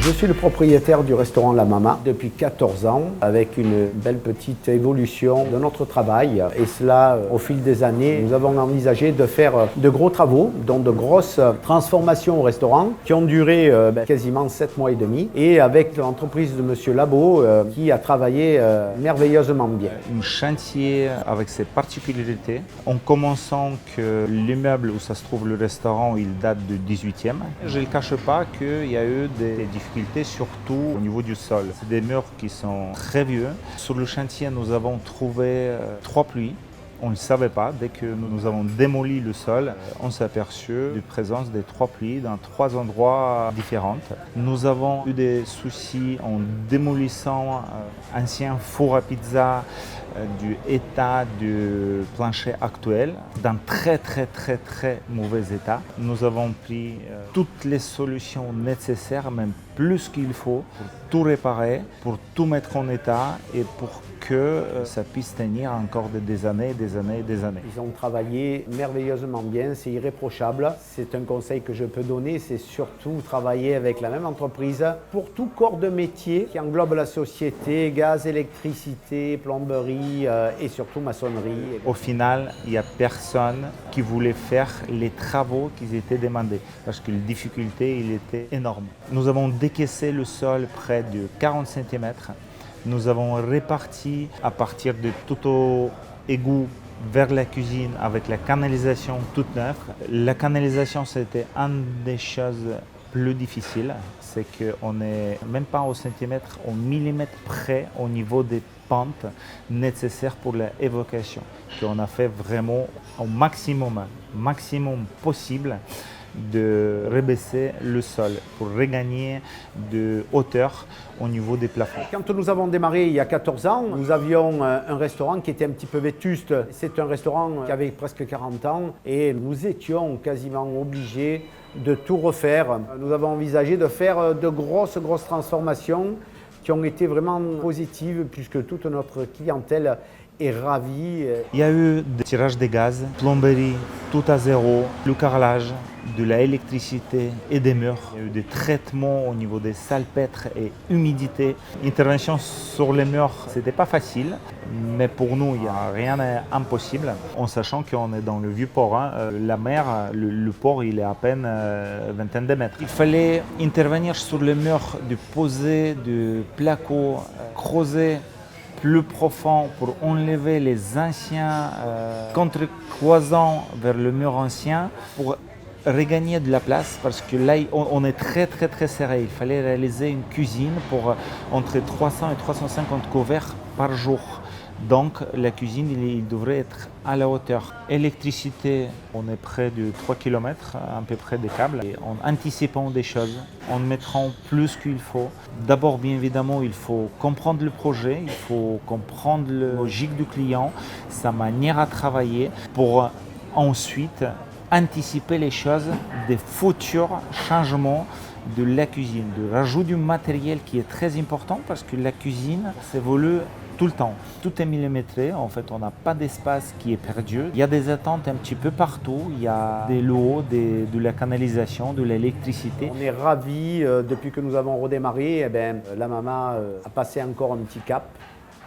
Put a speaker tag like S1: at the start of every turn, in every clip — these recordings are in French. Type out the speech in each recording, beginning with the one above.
S1: Je suis le propriétaire du restaurant La Mama depuis 14 ans avec une belle petite évolution de notre travail et cela au fil des années. Nous avons envisagé de faire de gros travaux, dont de grosses transformations au restaurant qui ont duré quasiment 7 mois et demi et avec l'entreprise de Monsieur Labo qui a travaillé merveilleusement bien.
S2: Un chantier avec ses particularités, en commençant que l'immeuble où ça se trouve le restaurant, il date du 18e. Je ne cache pas qu'il y a eu des difficultés, surtout au niveau du sol. C'est des murs qui sont très vieux. Sur le chantier, nous avons trouvé 3 pluies. On ne le savait pas. Dès que nous avons démoli le sol, on s'est aperçu de la présence des 3 pluies dans 3 endroits différents. Nous avons eu des soucis en démolissant ancien four à pizza du état du plancher actuel, dans très mauvais état. Nous avons pris toutes les solutions nécessaires, même plus qu'il faut, pour tout réparer, pour tout mettre en état et pour que ça puisse tenir encore des années. Ils
S1: ont travaillé merveilleusement bien, c'est irréprochable. C'est un conseil que je peux donner, c'est surtout travailler avec la même entreprise pour tout corps de métier qui englobe la société, gaz, électricité, plomberie et surtout maçonnerie.
S2: Au final, il n'y a personne qui voulait faire les travaux qui étaient demandés parce que la difficulté il était énorme. Nous avons décaissé le sol près de 40 cm. Nous avons réparti à partir de tout au égout vers la cuisine avec la canalisation toute neuve. La canalisation, c'était une des choses plus difficiles. C'est qu'on n'est même pas au centimètre, au millimètre près au niveau des pentes nécessaires pour l'évacuation. On a fait vraiment au maximum possible de rebaisser le sol pour regagner de hauteur au niveau des plafonds.
S1: Quand nous avons démarré il y a 14 ans, nous avions un restaurant qui était un petit peu vétuste. C'est un restaurant qui avait presque 40 ans et nous étions quasiment obligés de tout refaire. Nous avons envisagé de faire de grosses transformations qui ont été vraiment positives puisque toute notre clientèle est ravie.
S2: Il y a eu des tirages de gaz, plomberie, tout à zéro, le carrelage, de l'électricité et des murs. Il y a eu des traitements au niveau des salpêtres et humidité. L'intervention sur les murs, c'était pas facile, mais pour nous, il n'y a rien d'impossible. En sachant qu'on est dans le vieux port, la mer, le port, il est à peine vingtaine de mètres. Il fallait intervenir sur les murs, de poser du placo, creuser plus profond pour enlever les anciens contre-cloisons vers le mur ancien pour regagner de la place parce que là on est très serré. Il fallait réaliser une cuisine pour entre 300 et 350 couverts par jour. Donc la cuisine il devrait être à la hauteur. Électricité, on est près de 3 km à peu près des câbles. Et en anticipant des choses, en mettant plus qu'il faut. D'abord bien évidemment il faut comprendre le projet, il faut comprendre la logique du client, sa manière à travailler pour ensuite anticiper les choses des futurs changements de la cuisine, de rajout du matériel qui est très important parce que la cuisine s'évolue tout le temps. Tout est millimétré, en fait on n'a pas d'espace qui est perdu. Il y a des attentes un petit peu partout, il y a des lots, de la canalisation, de l'électricité.
S1: On est ravis, depuis que nous avons redémarré, la Mama a passé encore un petit cap,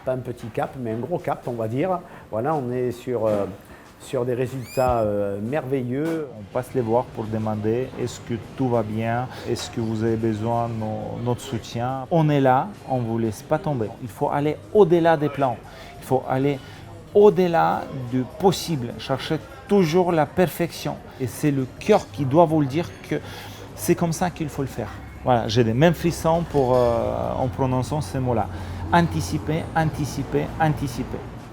S1: pas un petit cap mais un gros cap on va dire. Voilà, on est sur des résultats merveilleux.
S2: On passe les voir pour demander est-ce que tout va bien, est-ce que vous avez besoin de notre soutien. On est là, on ne vous laisse pas tomber. Il faut aller au-delà des plans, il faut aller au-delà du possible, chercher toujours la perfection. Et c'est le cœur qui doit vous le dire que c'est comme ça qu'il faut le faire. Voilà, j'ai des mêmes frissons en prononçant ces mots-là. Anticiper.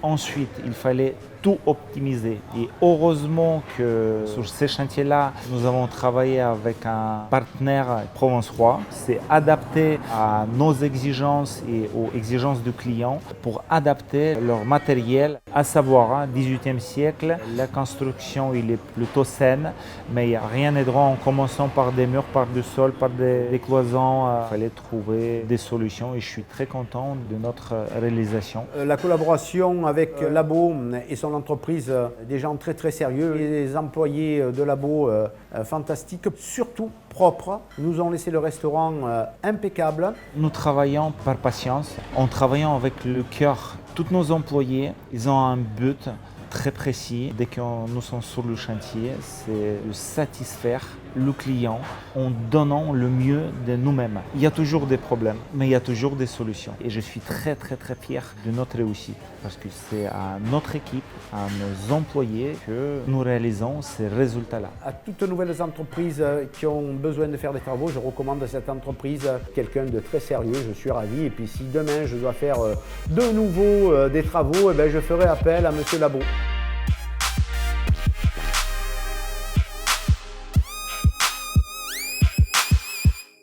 S2: Ensuite, il fallait tout optimiser. Et heureusement que sur ces chantiers-là, nous avons travaillé avec un partenaire provençois. C'est adapté à nos exigences et aux exigences du client pour adapter leur matériel, à savoir 18e siècle. La construction, il est plutôt saine, mais il n'y a rien de droit en commençant par des murs, par du sol, par des cloisons. Il fallait trouver des solutions et je suis très content de notre réalisation.
S1: La collaboration avec Labo et son dans l'entreprise des gens très très sérieux, des employés de labo fantastiques, surtout propres. Nous ont laissé le restaurant impeccable.
S2: Nous travaillons par patience, en travaillant avec le cœur. Tous nos employés, ils ont un but très précis. Dès que nous sommes sur le chantier, c'est de satisfaire le client en donnant le mieux de nous-mêmes. Il y a toujours des problèmes, mais il y a toujours des solutions. Et je suis très très très fier de notre réussite parce que c'est à notre équipe, à nos employés que nous réalisons ces résultats-là.
S1: À toutes nouvelles entreprises qui ont besoin de faire des travaux, je recommande cette entreprise, quelqu'un de très sérieux, je suis ravi. Et puis si demain je dois faire de nouveau des travaux, je ferai appel à Monsieur Labo.